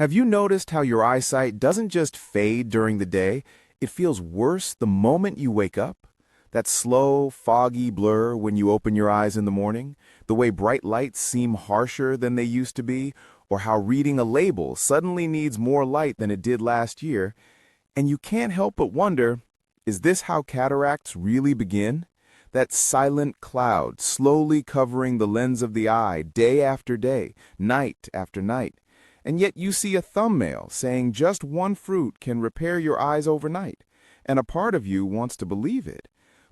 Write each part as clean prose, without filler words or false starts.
Have you noticed how your eyesight doesn't just fade during the day, it feels worse the moment you wake up? That slow, foggy blur when you open your eyes in the morning, the way bright lights seem harsher than they used to be, or how reading a label suddenly needs more light than it did last year, and you can't help but wonder, is this how cataracts really begin? That silent cloud slowly covering the lens of the eye day after day, night after night. And yet you see a thumbnail saying just one fruit can repair your eyes overnight, and a part of you wants to believe it.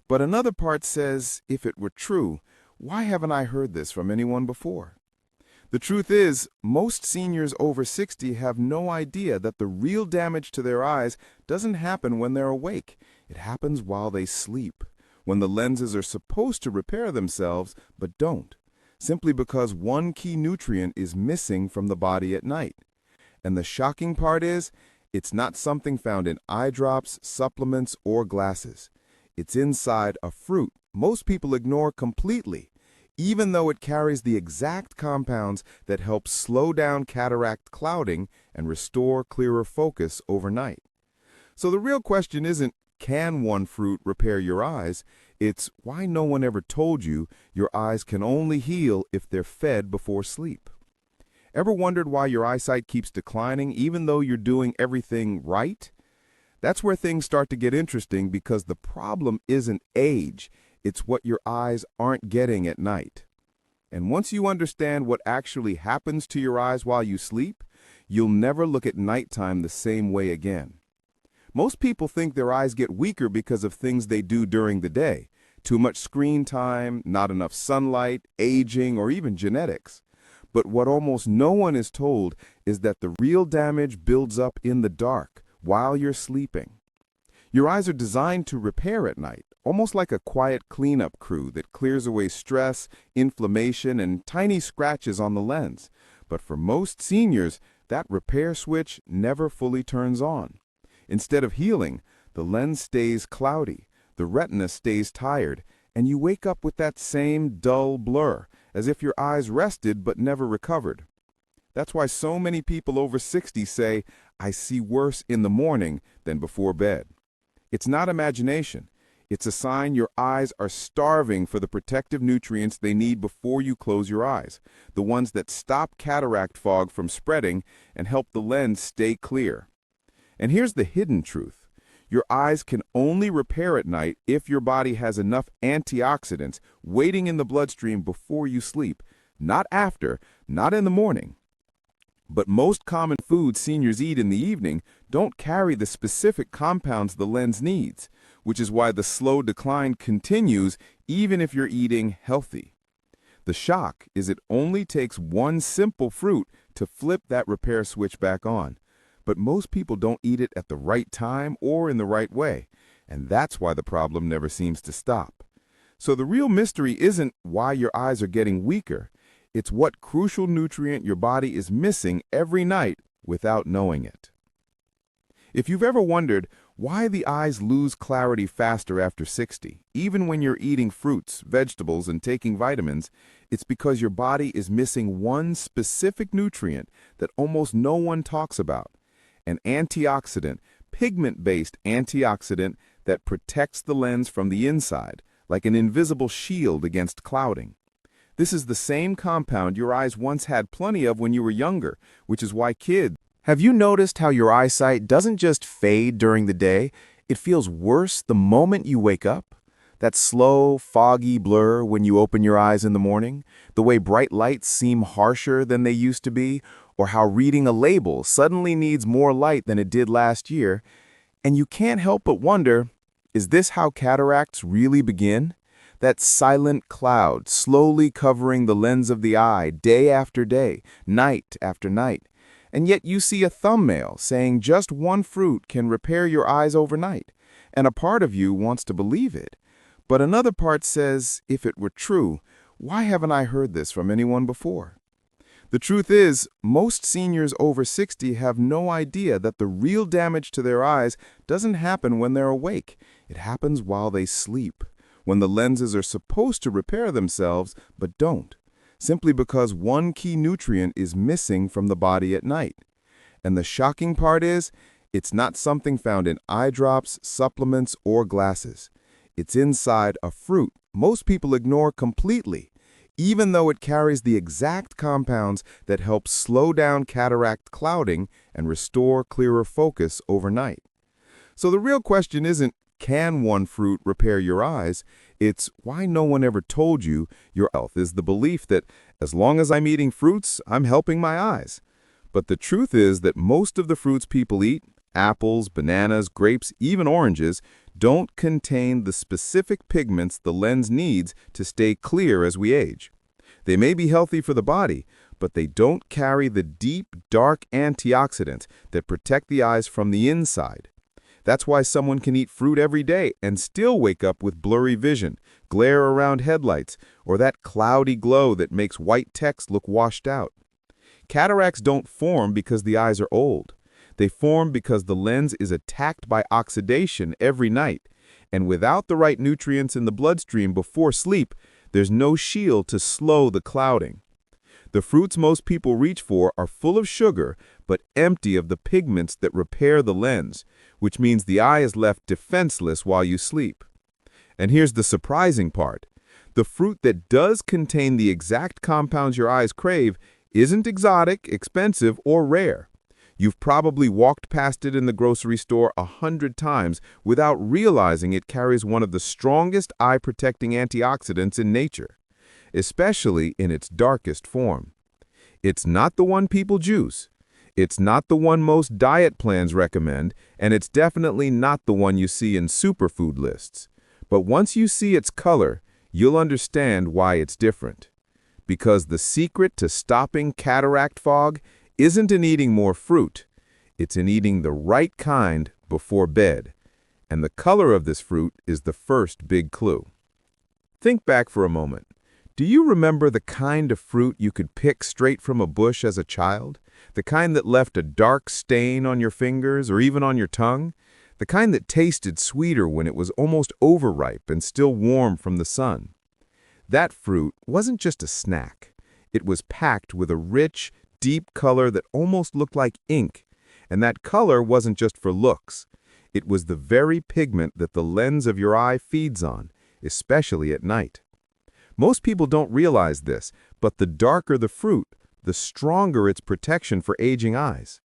But another part says, if it were true, why haven't I heard this from anyone before? The truth is, most seniors over 60 have no idea that the real damage to their eyes doesn't happen when they're awake. It happens while they sleep, when the lenses are supposed to repair themselves but don't, simply because one key nutrient is missing from the body at night. And the shocking part is, it's not something found in eye drops, supplements, or glasses. It's inside a fruit most people ignore completely, even though it carries the exact compounds that help slow down cataract clouding and restore clearer focus overnight. So the real question isn't, can one fruit repair your eyes? It's why no one ever told you your eyes can only heal if they're fed before sleep. Ever wondered why your eyesight keeps declining even though you're doing everything right? That's where things start to get interesting, because the problem isn't age, it's what your eyes aren't getting at night. And once you understand what actually happens to your eyes while you sleep, you'll never look at nighttime the same way again. Most people think their eyes get weaker because of things they do during the day. Too much screen time, not enough sunlight, aging, or even genetics. But what almost no one is told is that the real damage builds up in the dark, while you're sleeping. Your eyes are designed to repair at night, almost like a quiet cleanup crew that clears away stress, inflammation, and tiny scratches on the lens. But for most seniors, that repair switch never fully turns on. Instead of healing, the lens stays cloudy, the retina stays tired, and you wake up with that same dull blur, as if your eyes rested but never recovered. That's why so many people over 60 say, I see worse in the morning than before bed. It's not imagination. It's a sign your eyes are starving for the protective nutrients they need before you close your eyes, the ones that stop cataract fog from spreading and help the lens stay clear. And here's the hidden truth. Your eyes can only repair at night if your body has enough antioxidants waiting in the bloodstream before you sleep, not after, not in the morning. But most common foods seniors eat in the evening don't carry the specific compounds the lens needs, which is why the slow decline continues even if you're eating healthy. The shock is it only takes one simple fruit to flip that repair switch back on. But most people don't eat it at the right time or in the right way, and that's why the problem never seems to stop. So the real mystery isn't why your eyes are getting weaker. It's what crucial nutrient your body is missing every night without knowing it. If you've ever wondered why the eyes lose clarity faster after 60, even when you're eating fruits, vegetables, and taking vitamins, it's because your body is missing one specific nutrient that almost no one talks about: an antioxidant, pigment-based antioxidant that protects the lens from the inside, like an invisible shield against clouding. This is the same compound your eyes once had plenty of when you were younger, which is why kids... Have you noticed how your eyesight doesn't just fade during the day, it feels worse the moment you wake up? That slow, foggy blur when you open your eyes in the morning, the way bright lights seem harsher than they used to be, or how reading a label suddenly needs more light than it did last year, and you can't help but wonder, is this how cataracts really begin? That silent cloud slowly covering the lens of the eye day after day, night after night. And yet you see a thumbnail saying just one fruit can repair your eyes overnight, and a part of you wants to believe it. But another part says, if it were true, why haven't I heard this from anyone before? The truth is, most seniors over 60 have no idea that the real damage to their eyes doesn't happen when they're awake. It happens while they sleep, when the lenses are supposed to repair themselves but don't, simply because one key nutrient is missing from the body at night. And the shocking part is, it's not something found in eye drops, supplements, or glasses. It's inside a fruit most people ignore completely, even though it carries the exact compounds that help slow down cataract clouding and restore clearer focus overnight. So the real question isn't, can one fruit repair your eyes? It's why no one ever told you your health is the belief that as long as I'm eating fruits, I'm helping my eyes. But the truth is that most of the fruits people eat, apples, bananas, grapes, even oranges, don't contain the specific pigments the lens needs to stay clear as we age. They may be healthy for the body, but they don't carry the deep, dark antioxidants that protect the eyes from the inside. That's why someone can eat fruit every day and still wake up with blurry vision, glare around headlights, or that cloudy glow that makes white text look washed out. Cataracts don't form because the eyes are old. They form because the lens is attacked by oxidation every night, and without the right nutrients in the bloodstream before sleep, there's no shield to slow the clouding. The fruits most people reach for are full of sugar, but empty of the pigments that repair the lens, which means the eye is left defenseless while you sleep. And here's the surprising part. The fruit that does contain the exact compounds your eyes crave isn't exotic, expensive, or rare. You've probably walked past it in the grocery store 100 times without realizing it carries one of the strongest eye-protecting antioxidants in nature, especially in its darkest form. It's not the one people juice. It's not the one most diet plans recommend, and it's definitely not the one you see in superfood lists. But once you see its color, you'll understand why it's different. Because the secret to stopping cataract fog isn't in eating more fruit. It's in eating the right kind before bed. And the color of this fruit is the first big clue. Think back for a moment. Do you remember the kind of fruit you could pick straight from a bush as a child? The kind that left a dark stain on your fingers or even on your tongue? The kind that tasted sweeter when it was almost overripe and still warm from the sun? That fruit wasn't just a snack. It was packed with a rich, deep color that almost looked like ink. And that color wasn't just for looks. It was the very pigment that the lens of your eye feeds on, especially at night. Most people don't realize this, but the darker the fruit, the stronger its protection for aging eyes.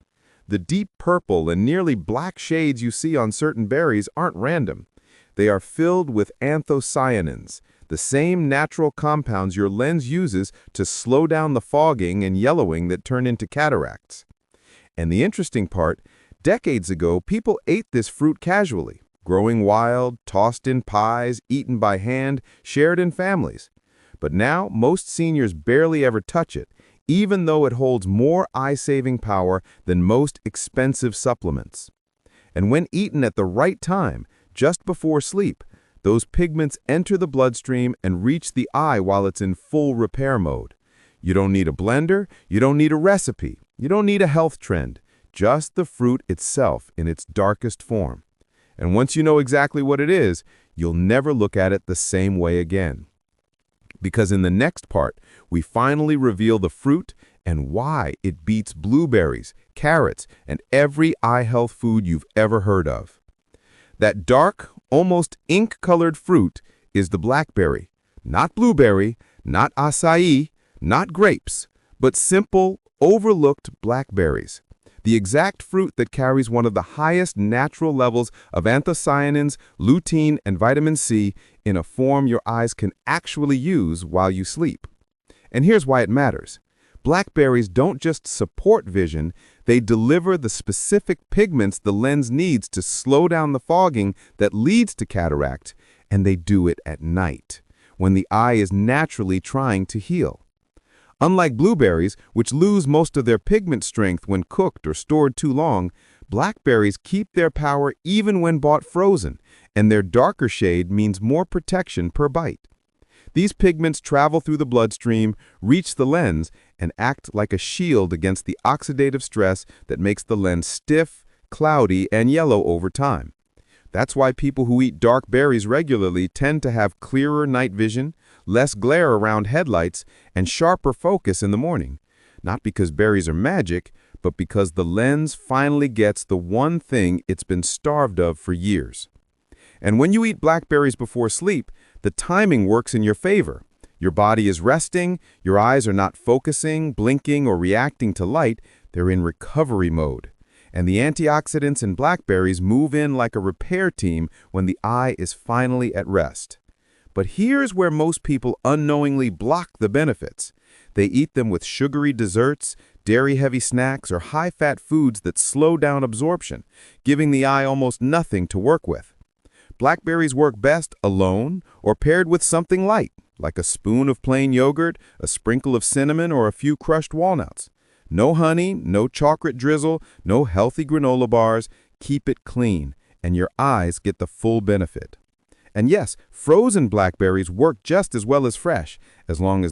The deep purple and nearly black shades you see on certain berries aren't random. They are filled with anthocyanins, the same natural compounds your lens uses to slow down the fogging and yellowing that turn into cataracts. And the interesting part, decades ago, people ate this fruit casually, growing wild, tossed in pies, eaten by hand, shared in families. But now, most seniors barely ever touch it, even though it holds more eye-saving power than most expensive supplements. And when eaten at the right time, just before sleep, those pigments enter the bloodstream and reach the eye while it's in full repair mode. You don't need a blender, you don't need a recipe, you don't need a health trend, just the fruit itself in its darkest form. And once you know exactly what it is, you'll never look at it the same way again. Because in the next part, we finally reveal the fruit and why it beats blueberries, carrots, and every eye health food you've ever heard of. That dark, almost ink-colored fruit is the blackberry, not blueberry, not acai, not grapes, but simple, overlooked blackberries. The exact fruit that carries one of the highest natural levels of anthocyanins, lutein, and vitamin C in a form your eyes can actually use while you sleep. And here's why it matters. Blackberries don't just support vision, they deliver the specific pigments the lens needs to slow down the fogging that leads to cataract, and they do it at night, when the eye is naturally trying to heal. Unlike blueberries, which lose most of their pigment strength when cooked or stored too long, blackberries keep their power even when bought frozen, and their darker shade means more protection per bite. These pigments travel through the bloodstream, reach the lens, and act like a shield against the oxidative stress that makes the lens stiff, cloudy, and yellow over time. That's why people who eat dark berries regularly tend to have clearer night vision, less glare around headlights, and sharper focus in the morning. Not because berries are magic, but because the lens finally gets the one thing it's been starved of for years. And when you eat blackberries before sleep, the timing works in your favor. Your body is resting, your eyes are not focusing, blinking, or reacting to light, they're in recovery mode. And the antioxidants in blackberries move in like a repair team when the eye is finally at rest. But here's where most people unknowingly block the benefits. They eat them with sugary desserts, dairy-heavy snacks, or high-fat foods that slow down absorption, giving the eye almost nothing to work with. Blackberries work best alone or paired with something light, like a spoon of plain yogurt, a sprinkle of cinnamon, or a few crushed walnuts. No honey, no chocolate drizzle, no healthy granola bars. Keep it clean, and your eyes get the full benefit. And yes, frozen blackberries work just as well as fresh, as long as